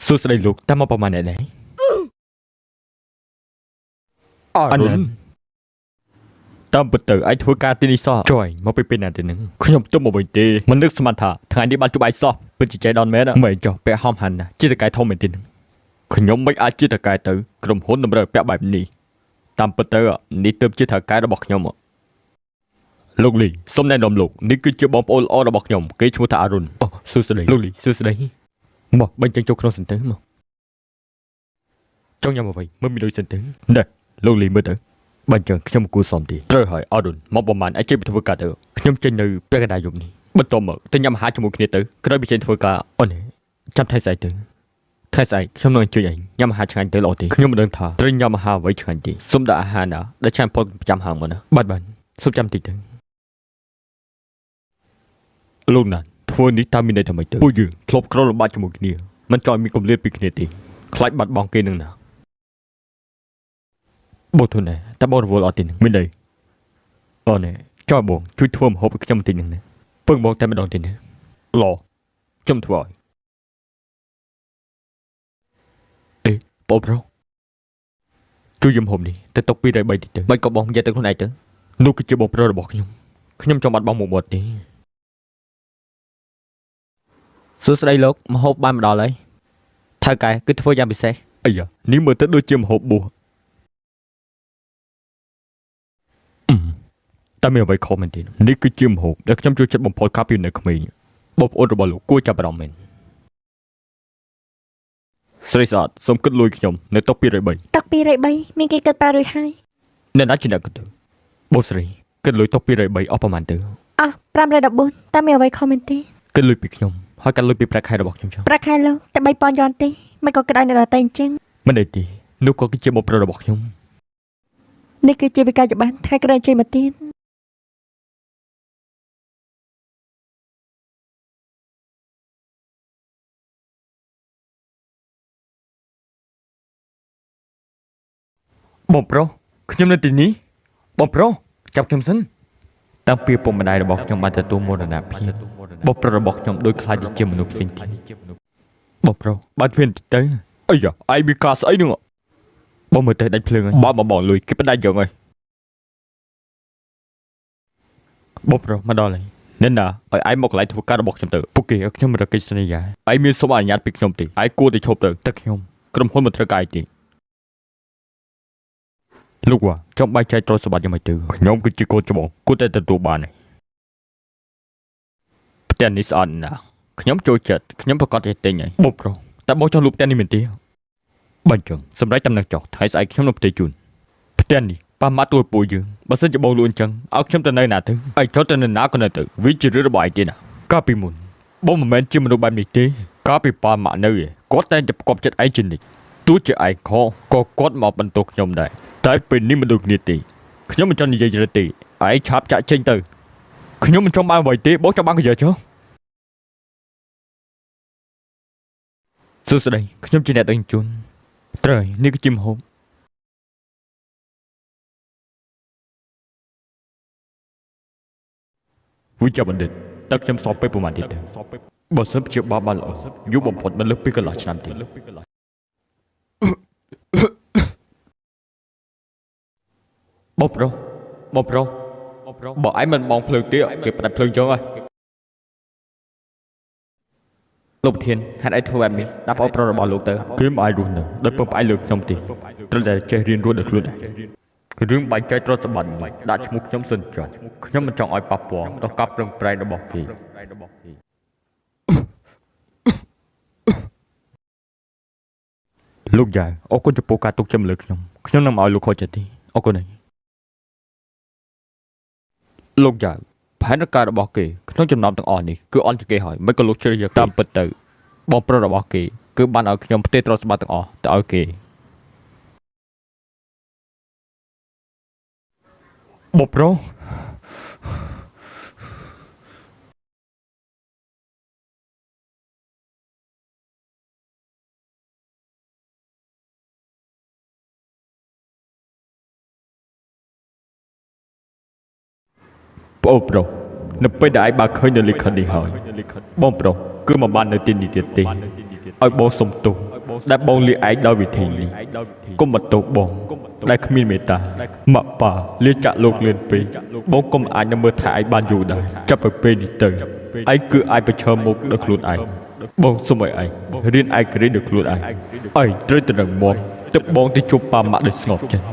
សួស្តីលោកតាមមកប្រហែលអ្នកនេះអានុនតាមពិតទៅឯងធ្វើការទីនេះសោះជួយមកពីពេលណាទៅនឹងខ្ញុំទុំមកវិញទេមិននឹកស្មានថាថ្ងៃនេះបានជួបឯងសោះពិតជាใจដល់មែនមិនចុះពាក់ហោមហាន់ណាជាតកែធំមែនទេខ្ញុំមិនអាចជាតកែទៅក្រុមហ៊ុនតម្រូវពាក់បែបនេះតាមពិតទៅនេះទើបជាតកែរបស់ខ្ញុំលោកលីសូមណែនាំលោកនេះគឺជាបងប្អូនល្អរបស់ខ្ញុំគេឈ្មោះថាអរុនអូសួស្តីលោកលីសួស្តីមកបាញ់ចេញចូលក្នុងសិនទៅមកចង់ញ៉ាំអ្វីមើលមីដូចសិនទៅណែលោកលីមើលទៅបាញ់ចឹងខ្ញុំគួរសមទីត្រូវហើយអរុនមកប្រហែលអាចចេញទៅធ្វើការទៅខ្ញុំចេញនៅពេលកណ្ដាលយប់នេះបន្ទាប់មកទៅញ៉ាំអាហារជាមួយគ្នាទៅក្រោយពីចេញធ្វើការអូនចាំថៃស្អែកទៅថៃស្អែកខ្ញុំនឹងជួយឯងញ៉ាំអាហារឆ្ងាញ់ទៅល្អទេខ្ញុំមិនដឹងថាត្រូវញ៉ាំអាហារអ្វីឆ្ងាញ់ទេសុំដាក់អាហារណាដែលចាំពលប្រចាំហាងមកណាបាទសុំចាំតិចទៅលោកណាធ្វើនេះតាមមានន័យថាម៉េចទៅពួកយើងធ្លាប់ក្រលំបាកជាមួយគ្នាមិនចង់មានគម្លាតពីគ្នាទេខ្លាចបាត់បង់គេនឹងណាបងធូនណាតែបងរវល់អត់ទេនឹងមានន័យអូនចុះបងជួយធ្វើម្ហូបឲ្យខ្ញុំបន្តិចនឹងណាពឹងបងតែម្ដងទេណាឡខ្ញុំធ្វើឲ្យអេបងប្រុសជួយយំហូបនេះទៅຕົក2 3តិចទៅមិនក៏បងនិយាយទៅខ្លួនឯងទៅនោះគឺជាបងប្រុសរបស់ខ្ញុំចង់បាត់បង់មុខមាត់ទេសួស្តីលោកម្ហូបបានមកដល់ហើយថៅកែគឺធ្វើយ៉ាងពិសេសអីយ៉ានេះមើលទៅដូចជាម្ហូបបួសតែមានអ្វីខុសមែនទេនេះគឺជាម្ហូបដែលខ្ញុំចូលចិត្តបំផុតកាលពីនៅក្មេងបងប្អូនរបស់លោកគួរចាប់អារម្មណ៍មែនស្រីស្អាតសូមគិតលុយខ្ញុំនៅតុក203តុក203មានគេគិត800ហើយអ្នកណាជាអ្នកគិតទៅបងស្រីគិតលុយតុក203អស់ប្រហែលទៅអស់514តែមានអ្វីខុសមែនទេគិតលុយពីខ្ញុំហើយកាត់លុយពីប្រាក់ខែរបស់ខ្ញុំចុះប្រាក់ខែលោកតែ3000យន់ទេមិនក៏គិតឲ្យអ្នកដទៃអញ្ចឹងមិនទេនោះក៏គឺជាបងប្រុសរបស់ខ្ញុំនេះគឺជាវិក័យប័ណ្ណថ្ងៃក្រោយជ័យមកទៀតបងប្រុសខ្ញុំនៅទីនេះបងប្រុសចាប់ខ្ញុំសិនតាំងពីពុកម្ដាយរបស់ខ្ញុំបានទទួលមរណភាពបងប្រុសរបស់ខ្ញុំដូចខ្លាចជាមនុស្សផ្សេងទៀតបងប្រុសបានគ្មានទៅអីយ៉ាឯងមានការស្អីនឹងបងមើលទៅដាច់ភ្លើងហើយបងបងលុយគេផ្ដាច់យកហើយបងប្រុសមកដល់ហើយអ្នកណាឲ្យឯងមកកន្លែងធ្វើការរបស់ខ្ញុំទៅពួកគេឲ្យខ្ញុំរកកិច្ចសន្យាឯងមានសុំអនុញ្ញាតពីខ្ញុំទេឯងគួរតែឈប់ទៅតែខ្ញុំក្រុមហ៊ុនមិនត្រូវការឯងទេលោកវ៉ាចង់បែកចែកទ្រព្យសម្បត្តិយ៉ាងម៉េចទៅខ្ញុំគឺជាកូនច្បងគួរតែទទួលបានហើយផ្ទះនេះស្អាតណាស់ខ្ញុំចូលចិត្តខ្ញុំប្រកាសចេះទិញហើយបងប្រុសតែបងចង់លូបផ្ទះនេះមែនទេបើអញ្ចឹងសម្រាប់តំណែងចុះថ្ងៃស្អែកខ្ញុំនឹងផ្ទៃជូនផ្ទះនេះប៉ះម៉ាត់ទួយពួកយើងបើសិនជាបងលួនអញ្ចឹងឲ្យខ្ញុំទៅនៅណាទៅឯងចុះទៅនៅណាក៏នៅទៅវាជារឿងរបស់ឯងទេណាកាលពីមុនបងមិនមែនជាមនុស្សបែបនេះទេកាលពីប៉ាម៉ាក់នៅគាត់តែងតែប្រកបចិត្តឯងជានិច្ចទោះជាឯងខក៏គាត់មកបន្ទោសខ្ញុំដែរតែពេលនេះមិនដូចគ្នាទេខ្ញុំមិនចង់និយាយទេឯងឆាប់ចាក់ចេញទៅខ្ញុំមិនចង់បានអ្វីទេបងចង់បានក៏យកចុះសួស្តីខ្ញុំជាអ្នកដឹកជញ្ជូនត្រូវនេះគឺជាម្ហូបវិជ្ជាបណ្ឌិតតើខ្ញុំសอบពេលប្រហែលទៀតបើសិនជាបបបានល្អយូរបំផុតមិនលើសពីកន្លះឆ្នាំទេបងប្រុសបើឯងមិនបងភ្លើងទេគេផ្ដាច់ភ្លើងចុងហើយលោកប្រធានហេតុអីធ្វើបែបនេះដាក់បងប្រុសរបស់លោកទៅគេមិនអាចរស់នៅដោយពឹងផ្អែកលើខ្ញុំទេត្រូវតែចេះរៀនរស់ដោយខ្លួនឯងរឿងបែកចែកទ្រព្យសម្បត្តិនេះដាក់ឈ្មោះខ្ញុំសិនចុះខ្ញុំមិនចង់ឲ្យប៉ះពាល់ដល់ការប្រឹងប្រែងរបស់គេលោកយាយអរគុណចំពោះការទុកចិត្តលើខ្ញុំនឹងមកឲ្យលោកខូចចិត្តទេអរគុណហើយលោកយាយផែនការរបស់គេក្នុងចំណោមទាំងអស់នេះគឺអន់ជាគេហើយមិនក៏លោកជ្រើសរើសតាមពិតទៅបងប្រុសរបស់គេគឺបានឲ្យខ្ញុំផ្ទេរទ្រព្យសម្បត្តិទាំងអស់ទៅឲ្យគេបងប្រុសបងប្រុសនៅពេលដែលឯងបើឃើញនៅលិខិតនេះហើយបងប្រុសគឺមិនបាននៅទីនេះទៀតទេឲ្យបងសុំទោស ដែលបងលាឯងដោយវិធីនេះកុំបន្ទោសបងដែលគ្មានមេត្តាម៉ាក់ប៉ាលាចាក់លោកលឿនពេកបងកុំអាចនឹងមើលថែឯងបានយូរដែរចាប់ពីពេលនេះទៅឯងគឺអាចប្រឈមមុខដោយខ្លួនឯងបងសុំឲ្យឯងរៀនឯករាជ្យដោយខ្លួនឯងត្រូវទៅនឹងមាត់ទឹកបងទៅជួបប៉ាម៉ាក់ដោយស្ងប់ចិត្ត